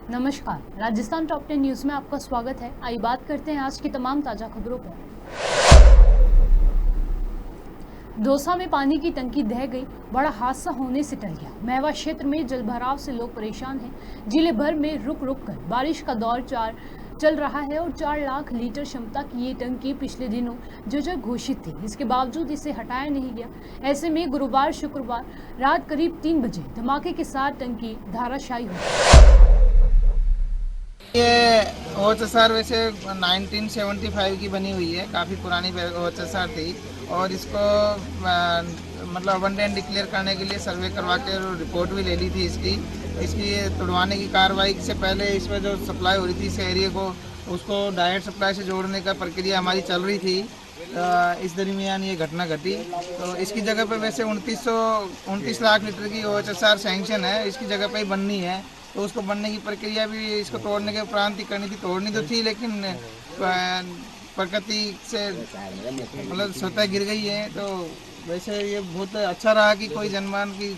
नमस्कार, Rajasthan top 10 news में आपका स्वागत है। आइए बात करते हैं आज की तमाम ताजा खबरों पर। दौसा में पानी की टंकी ढह गई, बड़ा हादसा होने से टल गया। महवा क्षेत्र में जलभराव से लोग परेशान हैं। जिले भर में रुक रुक कर बारिश का दौर चल रहा है और 4 लाख लीटर क्षमता की ये टंकी पिछले दिनों जर्जर घोषित थी। इसके बावजूद इसे हटाया नहीं गया। ऐसे में गुरुवार शुक्रवार रात करीब 3 बजे धमाके के साथ टंकी धाराशायी हो गई। ये OHSR वैसे 1975 की बनी हुई है, काफ़ी पुरानी OHSR थी और इसको मतलब अबंडेंट डिक्लेयर करने के लिए सर्वे करवा के रिपोर्ट भी ले ली थी इसकी तुड़वाने की कार्रवाई से पहले इसमें जो सप्लाई हो रही थी इस एरिया को, उसको डायरेक्ट सप्लाई से जोड़ने का प्रक्रिया हमारी चल रही थी। इस दरमियान ये घटना घटी। तो इसकी जगह पे वैसे 29 लाख लीटर की OHSR सैंक्शन है, इसकी जगह पे ही बननी है। तो उसको बनने की प्रक्रिया भी इसको तोड़ने के उपरांत ही करनी थी। तोड़नी तो थी लेकिन प्रकृति से मतलब स्वतः गिर गई है। तो वैसे ये बहुत अच्छा रहा कि कोई जनमान की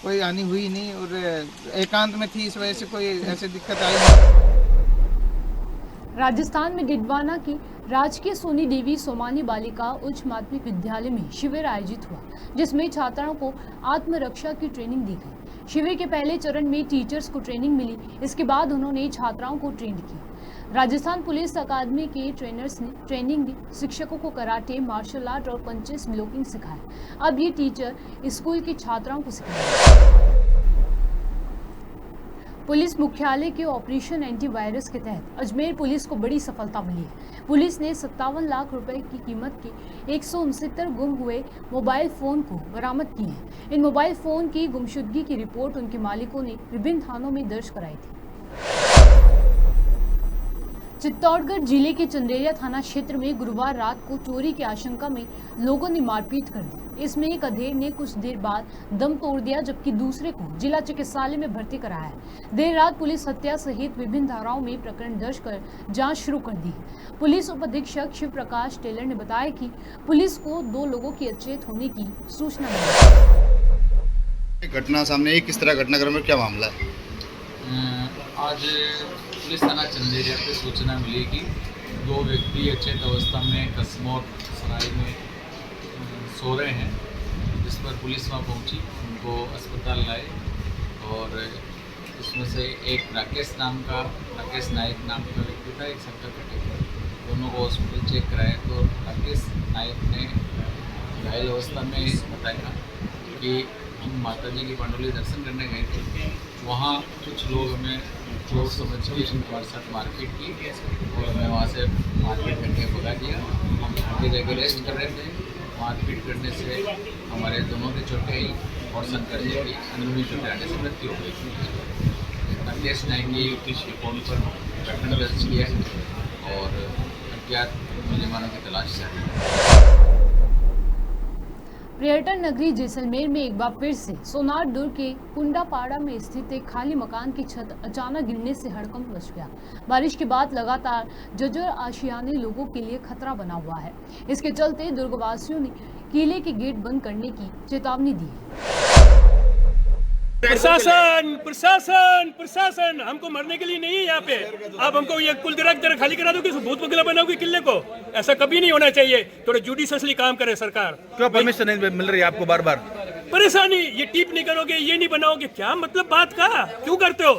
कोई हानि हुई नहीं और एकांत में थी, इस वजह से कोई ऐसी दिक्कत आई नहीं। राजस्थान में डिडवाना की राजकीय सोनी देवी सोमानी बालिका उच्च माध्यमिक विद्यालय में शिविर आयोजित हुआ, जिसमें छात्राओं को आत्मरक्षा की ट्रेनिंग दी गई। शिविर के पहले चरण में टीचर्स को ट्रेनिंग मिली। इसके बाद उन्होंने छात्राओं को ट्रेंड किया। राजस्थान पुलिस अकादमी के ट्रेनर्स ने ट्रेनिंग दी। शिक्षकों को कराटे, मार्शल आर्ट और पंचेस ब्लॉकिंग सिखाया। अब ये टीचर स्कूल की छात्राओं को सिखाएंगे। पुलिस मुख्यालय के ऑपरेशन एंटीवायरस के तहत अजमेर पुलिस को बड़ी सफलता मिली है। पुलिस ने 57 लाख रुपए की कीमत के 169 गुम हुए मोबाइल फोन को बरामद किए हैं। इन मोबाइल फोन की गुमशुदगी की रिपोर्ट उनके मालिकों ने विभिन्न थानों में दर्ज कराई थी। चित्तौड़गढ़ जिले के चंदेरिया थाना क्षेत्र में गुरुवार रात को चोरी की आशंका में लोगों ने मारपीट कर दी। इसमें एक अधेड़ ने कुछ देर बाद दम तोड़ दिया, जबकि दूसरे को जिला चिकित्सालय में भर्ती कराया है। देर रात पुलिस हत्या सहित विभिन्न धाराओं में प्रकरण दर्ज कर जांच शुरू कर दी है। पुलिस उप अधीक्षक शिव प्रकाश टेलर ने बताया कि पुलिस को 2 लोगों की अचेत होने की सूचना मिली। घटना सामने आई, किस तरह घटनाक्रम में क्या मामला है? आज पुलिस थाना चंदेरिया पे सूचना मिली कि 2 व्यक्ति अचेत अवस्था में कसमोर सराय में सो रहे हैं, जिस पर पुलिस वहाँ पहुंची, उनको अस्पताल लाए और इसमें से एक राकेश नायक नाम का व्यक्ति था, एक शंकर कटेकर, दोनों को हॉस्पिटल चेक कराया। तो राकेश नायक ने घायल अवस्था में बताया कि हम माता जी की पांडुली दर्शन करने गए थे, वहाँ कुछ लोग हमें चोर समझ के हमारे साथ मारपीट की और हमें वहाँ से मारपीट करके भगा दिया। हम आगे जगह रेस्ट कर रहे थे। मारपीट करने से हमारे दोनों की चोटें आई और शंकर जी की अंदरूनी चोटें आने से मृत्यु हो गई। राकेश नायक की फोन पर प्रकरण दर्ज किया और अज्ञात मुलजिमानों की तलाश जारी है। पर्यटन नगरी जैसलमेर में एक बार फिर से सोनार दुर्ग के कुंडापाड़ा में स्थित एक खाली मकान की छत अचानक गिरने से हड़कंप मच गया। बारिश के बाद लगातार जर्जर आशियाने लोगों के लिए खतरा बना हुआ है। इसके चलते दुर्गवासियों ने किले के गेट बंद करने की चेतावनी दी है। प्रशासन हमको मरने के लिए नहीं है यहाँ पे। आप हमको ये कुल जरा खाली करा दो कि भूत बंगला बनाओगे किले को। ऐसा कभी नहीं होना चाहिए। थोड़े जुडिशियसली काम करे सरकार। क्यों परमिशन नहीं मिल रही है आपको बार बार? परेशानी, ये टीप नहीं करोगे, ये नहीं बनाओगे, क्या मतलब बात का? क्यों करते हो?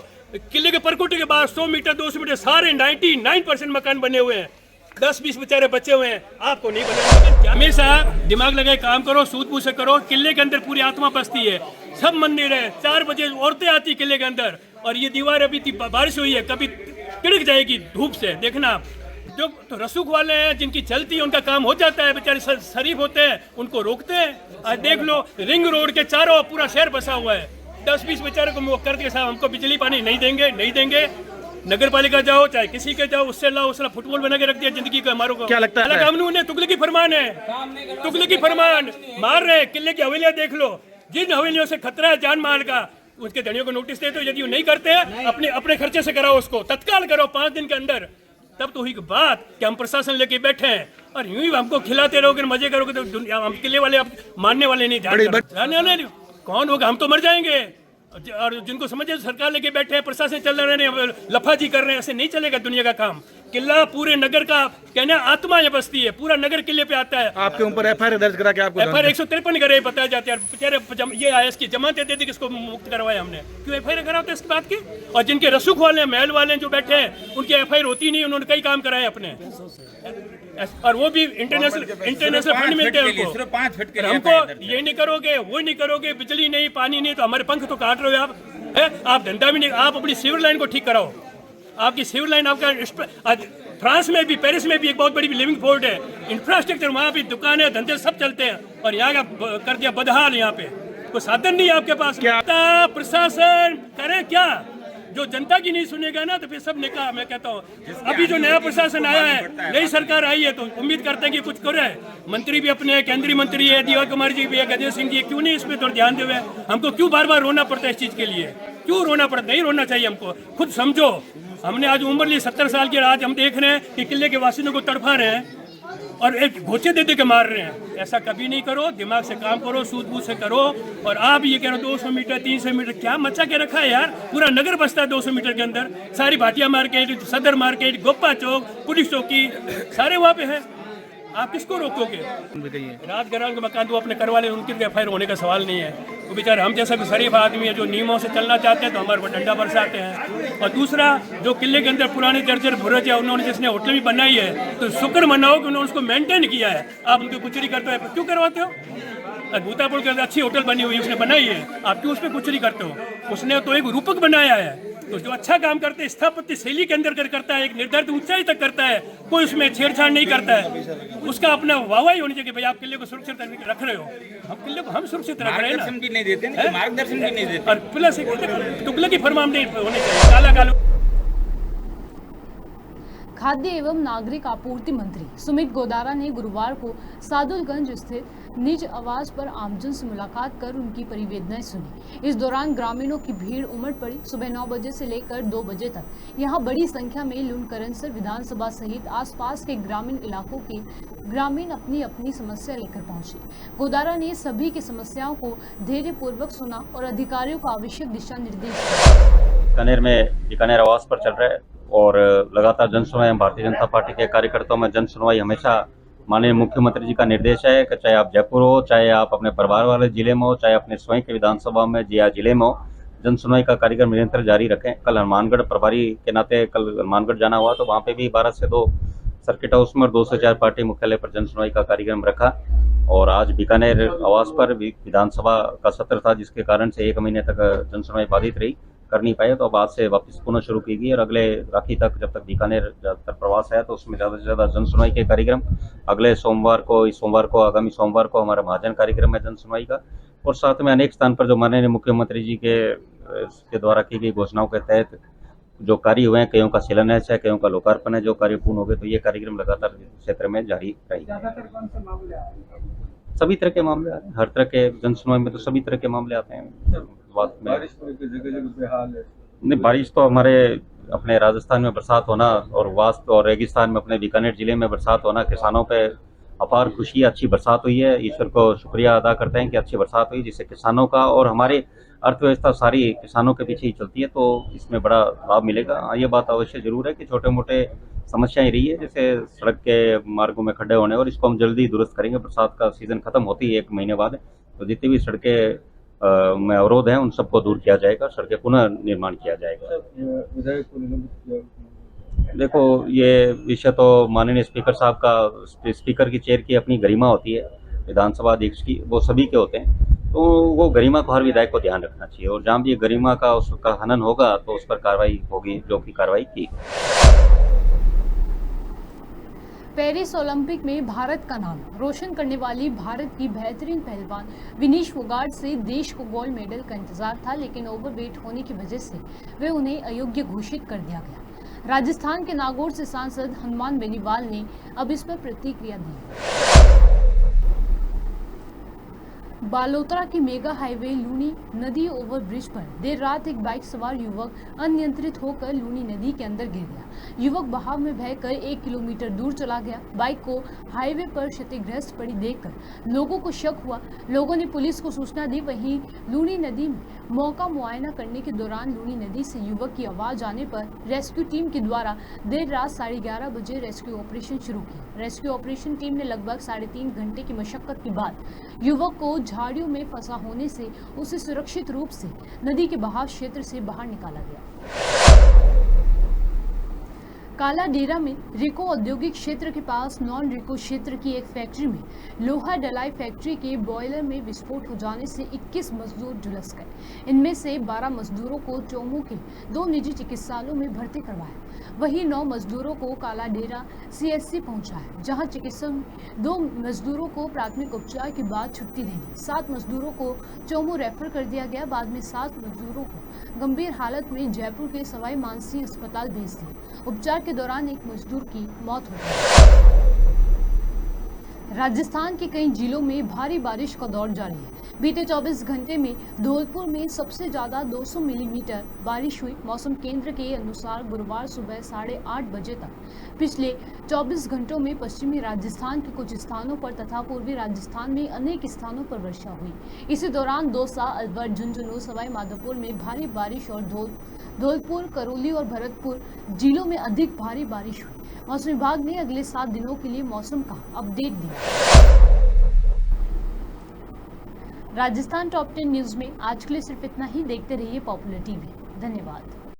किले के परकोटे के बाद 100 मीटर 200 मीटर सारे 99% मकान बने हुए हैं। 10-20 बेचारे बचे हुए हैं, आपको नहीं बने। हमेशा दिमाग लगाए काम करो, सूझबूझ से करो। किले के अंदर पूरी आत्मा बसती है, सब मंदिर है। 4 बजे औरतें आती किले के अंदर और ये दीवार अभी बारिश हुई है, कभी तिड़क जाएगी धूप से। देखना आप, जो तो रसूख वाले हैं जिनकी चलती है उनका काम हो जाता है, बेचारे शरीफ होते हैं, उनको रोकते हैं। आज देख लो रिंग रोड के चारों पूरा शहर बसा हुआ है। 10-20 बेचारे को वो करके साहब हमको बिजली पानी नहीं देंगे। नगर पालिका जाओ चाहे किसी के जाओ, उससे लाओ, उसला फुटबॉल बना के रख दिया जिंदगी को हमारों को। क्या लगता है? कानून है, तुगलकी फरमान है, तुगलकी फरमान मार रहे। किले की हवेलियां देख लो, जिन हवेलियों से खतरा है जान माल का, उसके धनियों को नोटिस दे दो। यदि वो नहीं करते हैं अपने खर्चे से कराओ, उसको तत्काल करो 5 दिन के अंदर। तब तो हुई बात कि हम प्रशासन लेके बैठे हैं और यूं ही हमको खिलाते रहोगे, मजे करोगे तो हम किले वाले आप मानने वाले नहीं। कौन होगा? हम तो मर जाएंगे। और जिनको समझे सरकार लेके बैठे हैं, प्रशासन चल रहे हैं, लफाजी कर रहे हैं, ऐसे नहीं चलेगा दुनिया का काम। किला पूरे नगर का कहना आत्मा ये बस्ती है, पूरा नगर किले पे आता है। आपके ऊपर एफआईआर दर्ज करा के आपको एफआईआर 153 करे बताया जाता है। बेचारे ये आया इसकी जमानत दे दी, किसको मुक्त करवाया हमने, क्यों एफआईआर करा होता है इसकी बात की। और जिनके रसूख वाले महल वाले जो बैठे हैं उनकी एफआईआर होती नहीं, उन्होंने कई काम कराए अपने, और वो भी इंटरनेशनल फंड मिलते हैं उनको। 5 फीट के हमको ये नहीं करोगे, वो नहीं करोगे, बिजली नहीं, पानी नहीं, तो हमारे पंख तो काट रहे हो आप, है? आप धंधा भी नहीं, आप अपनी सीवर लाइन को ठीक कराओ। आपकी सीवर लाइन, आपका फ्रांस में भी, पेरिस में भी एक बहुत बड़ी लिविंग पोर्ट है, इंफ्रास्ट्रक्चर वहाँ भी, दुकानें धंधे सब चलते हैं, और यहाँ का कर दिया बदहाल। यहाँ पे कोई साधन नहीं है आपके पास। क्या प्रशासन करे क्या? जो जनता की नहीं सुनेगा ना तो फिर सब निकाह। मैं कहता हूँ अभी जो नया प्रशासन आया है, नई सरकार आई है, तो उम्मीद करते हैं कि कुछ करे। मंत्री भी अपने, केंद्रीय मंत्री है, दीवा कुमार जी भी है, गजेंद्र सिंह जी, क्यों नहीं इस पर थोड़ा ध्यान देवे? हमको क्यों बार बार रोना पड़ता है इस चीज के लिए? क्यों रोना पड़ता? नहीं रोना चाहिए हमको, खुद समझो। हमने आज उम्र ली 70 साल की, आज हम देख रहे हैं कि किले के वासियों को तड़फा रहे हैं और एक घोचे दे के मार रहे हैं। ऐसा कभी नहीं करो, दिमाग से काम करो, सूझबूझ से करो। और आप ये कह रहे हो 200 मीटर 300 मीटर, क्या मचा के रखा है यार? पूरा नगर बसता है 200 मीटर के अंदर। सारी भाटिया मार्केट, सदर मार्केट, गोप्पा चौक, पुलिस चौकी, सारे वहाँ पे हैं। आप किसको रोकोगे? रात गरान के मकान तो अपने करवा ले, उनकी एफआईआर होने का सवाल नहीं है। तो बेचारे हम जैसा शरीफ आदमी है जो नियमों से चलना चाहते हैं तो हमारे को डंडा बरसाते हैं। और दूसरा, जो किले के अंदर पुराने जर्जर बुरज है, उन्होंने जिसने होटल भी बनाई है, तो शुक्र मनाओ कि उन्होंने उसको मेंटेन किया है। आप उनकी कुचरी करते हो, क्यों करवाते हो? भूतापुर के अंदर अच्छी होटल बनी हुई, उसने बनाई है, आप क्यों उस पर कुचरी करते हो? उसने तो एक रूपक बनाया है। तो जो अच्छा काम करते हैं, स्थापत्य शैली के अंदर करता है, एक निर्धारित ऊंचाई तक करता है, कोई उसमें छेड़छाड़ नहीं करता है, उसका अपना वाहवाही होनी चाहिए। भाई आप किले को सुरक्षित रख रहे हो, हम किले को हम सुरक्षित रख रहे हैं ना। मार्गदर्शन भी नहीं देते, और प्लस तुगलक की फरमान नहीं होनी चाहिए। काला काला। खाद्य एवं नागरिक आपूर्ति मंत्री सुमित गोदारा ने गुरुवार को सादुलगंज स्थित निज आवास पर आमजन से मुलाकात कर उनकी परिवेदनाएं सुनी। इस दौरान ग्रामीणों की भीड़ उमड़ पड़ी। सुबह 9 बजे से लेकर 2 बजे तक यहां बड़ी संख्या में लुनकरनसर विधानसभा सहित आसपास के ग्रामीण इलाकों के ग्रामीण अपनी अपनी समस्या लेकर पहुंचे। गोदारा ने सभी की समस्याओं को धैर्यपूर्वक सुना और अधिकारियों को आवश्यक दिशा निर्देश दिए। बीकानेर आवास पर चल रहा है और लगातार जन सुनवाई, भारतीय जनता पार्टी के कार्यकर्ताओं में जन सुनवाई हमेशा माननीय मुख्यमंत्री जी का निर्देश है कि चाहे आप जयपुर हो, चाहे आप अपने परिवार वाले जिले में हो, चाहे अपने स्वयं के विधानसभा में या जिले में हो, जन सुनवाई का कार्यक्रम निरंतर जारी रखें। कल हनुमानगढ़ प्रभारी के नाते कल हनुमानगढ़ जाना हुआ, तो वहाँ पे भी 12 से 2 सर्किट हाउस में और 2 से 4 पार्टी मुख्यालय पर जन सुनवाई का कार्यक्रम रखा। और आज बीकानेर आवास पर भी विधानसभा का सत्र था, जिसके कारण से 1 महीने तक जन सुनवाई बाधित रही, कर नहीं पाए। तो अब आज से वापस पुनः शुरू की गई और अगले राखी तक, जब तक बीकानेर ज़्यादातर प्रवास है, तो उसमें ज़्यादा से ज़्यादा जन सुनवाई के कार्यक्रम अगले सोमवार को, इस सोमवार को, आगामी सोमवार को हमारा महाजन कार्यक्रम है जन सुनवाई का। और साथ में अनेक स्थान पर जो माननीय मुख्यमंत्री जी के द्वारा की गई घोषणाओं के तहत जो कार्य हुए हैं, कईयों का शिलान्यास है, कईयों का लोकार्पण है, जो कार्य पूर्ण हो गए, तो ये कार्यक्रम लगातार क्षेत्र में जारी रहेगा। सभी तरह के मामले आते हैं, हर तरह के जन सुनवाई में तो सभी तरह के मामले आते हैं। बात में नहीं, बारिश तो हमारे अपने राजस्थान में बरसात होना और वास्त और रेगिस्तान में अपने बीकानेर जिले में बरसात होना, किसानों पे अपार खुशी, अच्छी बरसात हुई है। ईश्वर को शुक्रिया अदा करते हैं कि अच्छी बरसात हुई, जिससे किसानों का और हमारी अर्थव्यवस्था सारी किसानों के पीछे ही चलती है, तो इसमें बड़ा लाभ मिलेगा। ये बात अवश्य जरूर है कि छोटे मोटे समस्याएं रही है, जैसे सड़क के मार्गों में खड्डे होने, और इसको हम जल्दी दुरुस्त करेंगे। बरसात का सीजन खत्म होती है 1 महीने बाद, तो जितनी भी सड़कें में अवरोध हैं उन सबको दूर किया जाएगा, सड़कें पुनः निर्माण किया जाएगा। देखो, ये विषय तो माननीय स्पीकर साहब का, स्पीकर की चेयर की अपनी गरिमा होती है, विधानसभा अध्यक्ष की, वो सभी के होते हैं, तो वो गरिमा को हर विधायक को ध्यान रखना चाहिए। और जहाँ भी ये गरिमा का उसका हनन होगा तो उस पर कार्रवाई होगी, जो कि कार्रवाई की। पेरिस ओलंपिक में भारत का नाम रोशन करने वाली भारत की बेहतरीन पहलवान विनीश फोगाट से देश को गोल्ड मेडल का इंतजार था, लेकिन ओवरवेट होने की वजह से वे उन्हें अयोग्य घोषित कर दिया गया। राजस्थान के नागौर से सांसद हनुमान बेनीवाल ने अब इस पर प्रतिक्रिया दी। बालोतरा की मेगा हाईवे लूनी नदी ओवरब्रिज पर देर रात एक बाइक सवार युवक अनियंत्रित होकर लूनी नदी के अंदर गिर गया। युवक बहाव में बहकर 1 किलोमीटर दूर चला गया। बाइक को हाईवे पर क्षतिग्रस्त पड़ी देखकर लोगों को शक हुआ। लोगों ने पुलिस को सूचना दी। वहीं लूनी नदी में मौका मुआयना करने के दौरान लूनी नदी से युवक की आवाज आने पर रेस्क्यू टीम के द्वारा देर रात 11:30 बजे रेस्क्यू ऑपरेशन शुरू किया। रेस्क्यू ऑपरेशन टीम ने लगभग 3.5 घंटे की मशक्कत के बाद युवक को झाड़ियों में फंसा होने से उसे सुरक्षित रूप से नदी के बहाव क्षेत्र से बाहर निकाला गया। काला डेरा में रिको औद्योगिक क्षेत्र के पास नॉन रिको क्षेत्र की एक फैक्ट्री में लोहा डलाई फैक्ट्री के बॉयलर में विस्फोट हो जाने से 21 मजदूर झुलस गए। इनमें से 12 मजदूरों को चोमू के 2 निजी चिकित्सालयों में भर्ती करवाया। वहीं 9 मजदूरों को काला डेरा CHC पहुंचा है, जहां चिकित्सक ने 2 मजदूरों को प्राथमिक उपचार के बाद छुट्टी दे दी। 7 मजदूरों को चोमू रेफर कर दिया गया। बाद में 7 मजदूरों को गंभीर हालत में जयपुर के सवाई मानसिंह अस्पताल भेज दिया। उपचार के दौरान एक मजदूर की मौत हो गई। राजस्थान के कई जिलों में भारी बारिश का दौर जारी है। बीते 24 घंटे में धौलपुर में सबसे ज्यादा 200 मिलीमीटर बारिश हुई। मौसम केंद्र के अनुसार गुरुवार सुबह 8:30 बजे तक पिछले 24 घंटों में पश्चिमी राजस्थान के कुछ स्थानों पर तथा पूर्वी राजस्थान में अनेक स्थानों पर वर्षा हुई। इसी दौरान दौसा, अलवर, झुंझुनू, सवाई माधोपुर में भारी बारिश और धौलपुर, करौली और भरतपुर जिलों में अधिक भारी बारिश हुई। मौसम विभाग ने अगले 7 दिनों के लिए मौसम का अपडेट दिया। राजस्थान टॉप 10 न्यूज में आज के लिए सिर्फ इतना ही। देखते रहिए पॉपुलर टीवी। धन्यवाद।